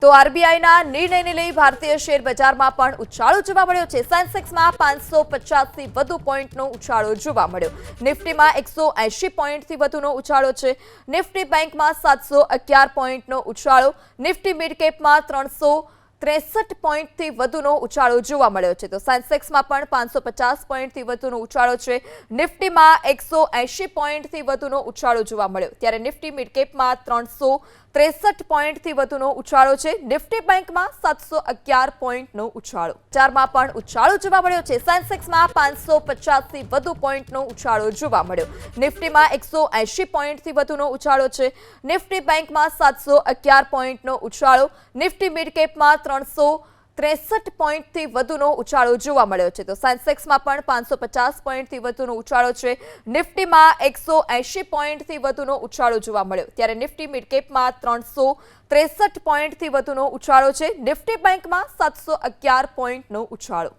તો આરબીઆઈના નિર્ણયને લઈ ભારતીય શેર બજારમાં પણ ઉછાળો જોવા મળ્યો છે। સેન્સેક્સમાં 550થી વધુ પોઈન્ટનો ઉછાળો જોવા મળ્યો। નિફ્ટીમાં 180 પોઈન્ટથી વધુનો ઉછાળો છે। નિફ્ટી બેંકમાં 711 પોઈન્ટનો ઉછાળો। નિફ્ટી મિડ કેપમાં 363 પોઈન્ટથી વધુનો ઉછાળો જોવા મળ્યો છે। તો સેન્સેક્સમાં પણ 550 પોઈન્ટથી વધુનો ઉછાળો છે। નિફ્ટીમાં 180 પોઈન્ટથી વધુનો ઉછાળો જોવા મળ્યો, ત્યારે નિફ્ટી મિડ કેપમાં 363 પોઈન્ટથી વધુનો ઉછાળો છે। નિફ્ટી બેંકમાં 711 પોઈન્ટનો ઉછાળો। બજારમાં પણ ઉછાળો જોવા મળ્યો છે। સેન્સેક્સમાં 550થી વધુ પોઈન્ટનો ઉછાળો જોવા મળ્યો। નિફ્ટીમાં 180 પોઈન્ટથી વધુનો ઉછાળો છે। નિફ્ટી બેંકમાં 711 પોઈન્ટનો ઉછાળો। નિફ્ટી મિડ કેપમાં 363 પોઈન્ટથી વધુનો ઉછાળો જોવા મળ્યો છે। તો સેન્સેક્સમાં પણ 550 પોઈન્ટથી વધુનો ઉછાળો છે। નિફ્ટીમાં 180 પોઈન્ટથી વધુનો ઉછાળો જોવા મળ્યો, ત્યારે નિફ્ટી મિડ કેપમાં 363 પોઈન્ટથી વધુનો ઉછાળો છે। નિફ્ટી બેંકમાં 711 પોઈન્ટનો ઉછાળો।